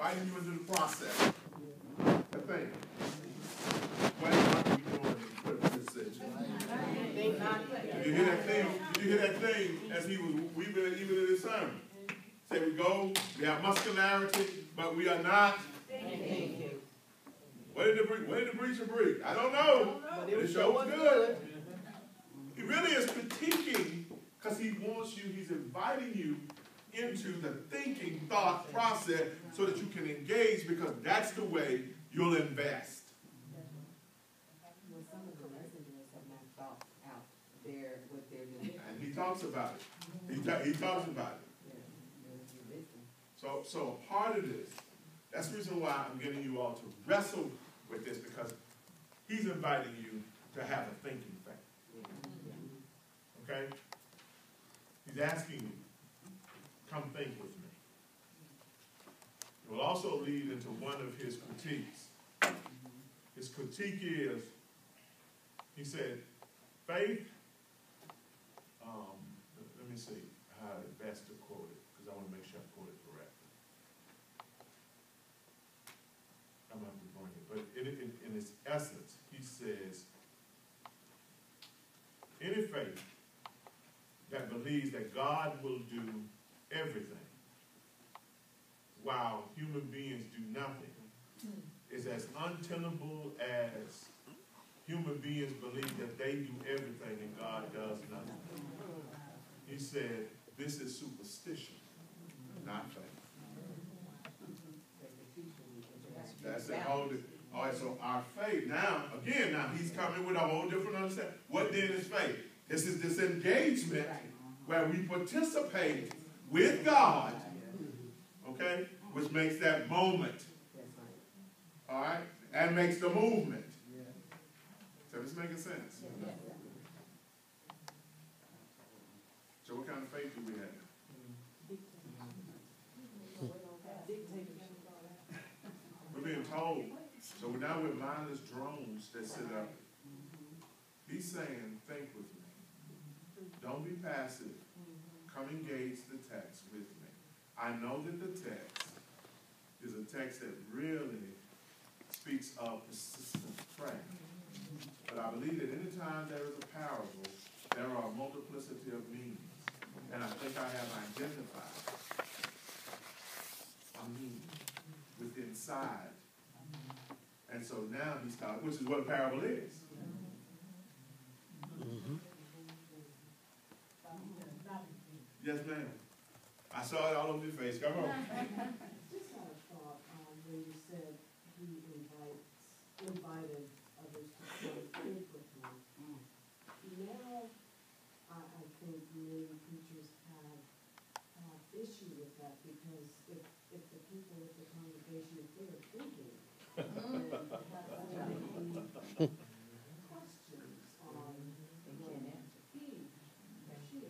inviting you into the process. The thing. What are we doing in this situation? Did you hear that thing? Did you hear that thing as he was weaving it even in his sermon? Say we go, we have muscularity, but we are not. What did the preacher preach? I don't know, but it sure was good. He really is critiquing because he wants you, he's inviting you into the thinking thought process so that you can engage, because that's the way you'll invest. Well, some of the messengers have not thought out what they're doing. And he talks about it. He talks about it. So a part of this, that's the reason why I'm getting you all to wrestle with this, because he's inviting you to have a thinking faith. Okay? He's asking you, come think with me. It will also lead into one of his critiques. His critique is, he said, faith, let me see how best to quote it, because I want to make sure I quote it correctly. I'm going to bring it. But in its essence, he says, any faith that believes that God will do everything while human beings do nothing is as untenable as human beings believe that they do everything and God does nothing. He said, this is superstition, not faith. That's it. All right, so our faith, now he's coming with a whole different understanding. What then is faith? This is this engagement where we participate with God, okay, which makes that moment, all right, and makes the movement. So this making sense? So what kind of faith do we have? We're being told. So now we're mindless drones that sit up. He's saying, think with me. Don't be passive. Come engage the text with me. I know that the text is a text that really speaks of persistent prayer. But I believe that any time there is a parable, there are a multiplicity of meanings. And I think I have identified a meaning with inside. And so now he's talking, which is what a parable is. Yes, ma'am. I saw it all over your face. Come on. Just had a thought when you said he invited others to come think with him. Now, I think many preachers have issue with that, because if the people at the congregation, if they're thinking, then there may be questions on he or she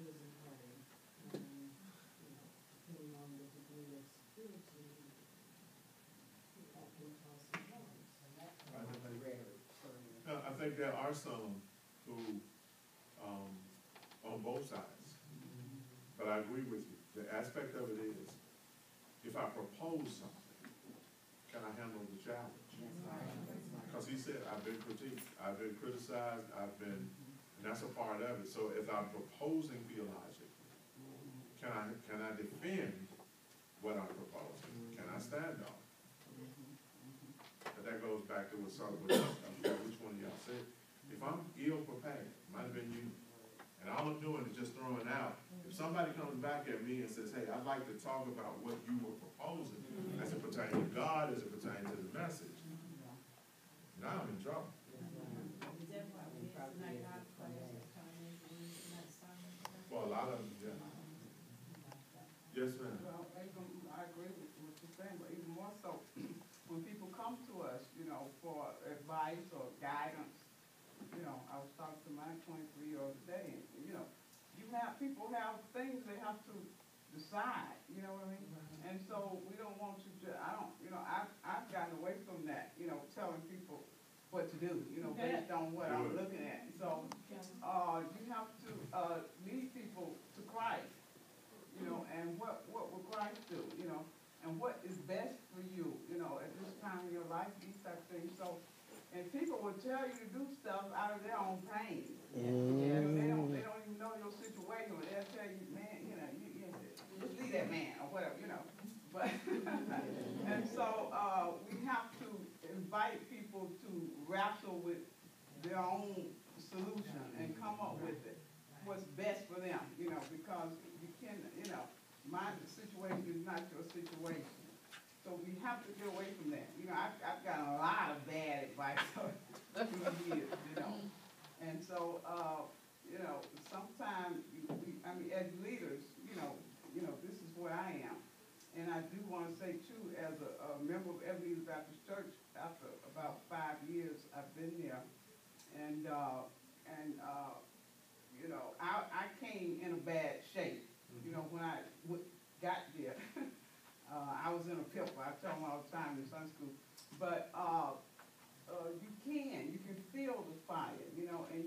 is inviting, depending on the degree of security, that can cause some problems. I think there are some who, on both sides, but I agree with you. The aspect of it is, if I propose something, can I handle the challenge? Because he said, I've been critiqued, I've been criticized, and that's a part of it. So if I'm proposing theologically, can I defend what I'm proposing? Can I stand on it? But that goes back to what Solomon, I forgot which one of y'all said. If I'm ill prepared, might have been you, and all I'm doing is just throwing out. If somebody comes back at me and says, hey, I'd like to talk about what you were proposing as it pertains to God, as it pertains to the message, now I'm in trouble. For a lot of them, yeah. Yes, ma'am. Well, I agree with what you're saying, but even more so, when people come to us, for advice or guidance, I was talking to my 23-year-old today, and, people have things they have to decide, you know what I mean? And so we don't want you to, I've gotten away from that, telling people what to do, based on what I'm looking at. So you have to lead people to Christ, and what will Christ do, and what is best for you, you know, at this time in your life, these type of things. So, and people will tell you to do stuff out of their own pain. You know, they don't even know your situation, but they'll tell you, man, you know, you just leave that man or whatever, you know. But and so we have to invite people to wrestle with their own solution and come up with it, what's best for them, you know, because you can, you know, my situation is not your situation. So we have to get away from that. You know, I've gotten a lot of bad advice through the years, you know. And so, you know, sometimes I mean, as leaders, you know, this is where I am. And I do want to say, too, as a member of Ebenezer Baptist Church, after about 5 years I've been there, and you know, I came in a bad shape, you know, when I got there. I was in a pickle, I tell them all the time in Sunday school. But you can feel the fire, you know, and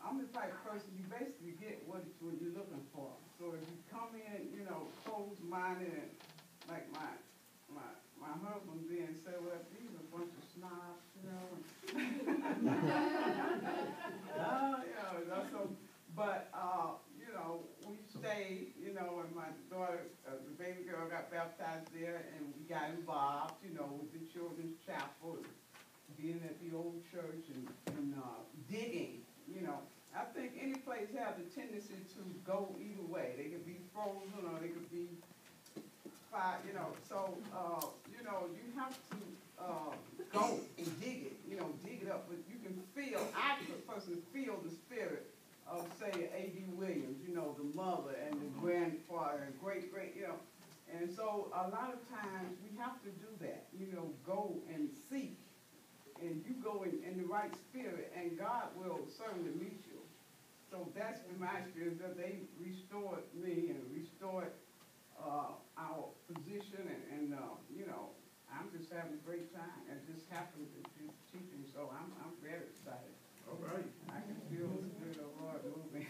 I'm the type of person, you basically get what you're looking for. So if you come in, you know, closed-minded, and like my husband then said, well, these are a bunch of snobs, you know. You know, so, but, you know, we stayed, you know, and my daughter, the baby girl got baptized there, and we got involved, you know, with the children's chapel, being at the old church, and digging, you know. I think any place has a tendency to go either way. They could be frozen or they could be fire, you know. So, you know, you have to go and dig it, you know, dig it up. But you can feel, I personally feel the spirit of, say, A.D. Williams, you know, the mother and the grandfather and great, you know. And so a lot of times we have to do that, you know, go and seek. And you go in the right spirit, and God will certainly meet you. So that's been my experience, that they restored me and restored our position, and you know, I'm just having a great time. It just happened to be teaching, so I'm very excited. All right. I can feel the Spirit of the Lord moving.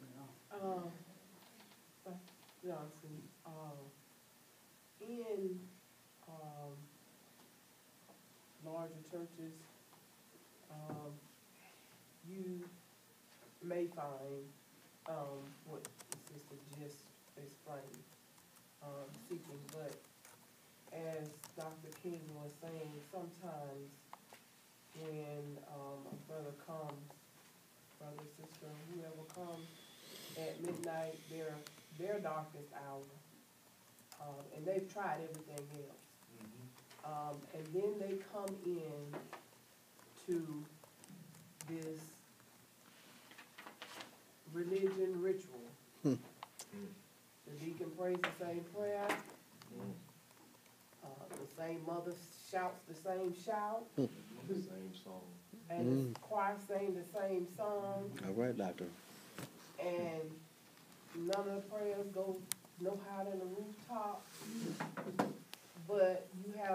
You know. Johnson, in larger churches, you may find what the sister just explained, seeking, but as Dr. King was saying, sometimes when a brother comes, brother, sister, whoever comes at midnight, their darkest hour, and they've tried everything else. And then they come in to this religion ritual. The deacon prays the same prayer. The same mother shouts the same shout. The same song. And the choir sing the same song. All right, doctor. And none of the prayers go no higher than the rooftop. But you have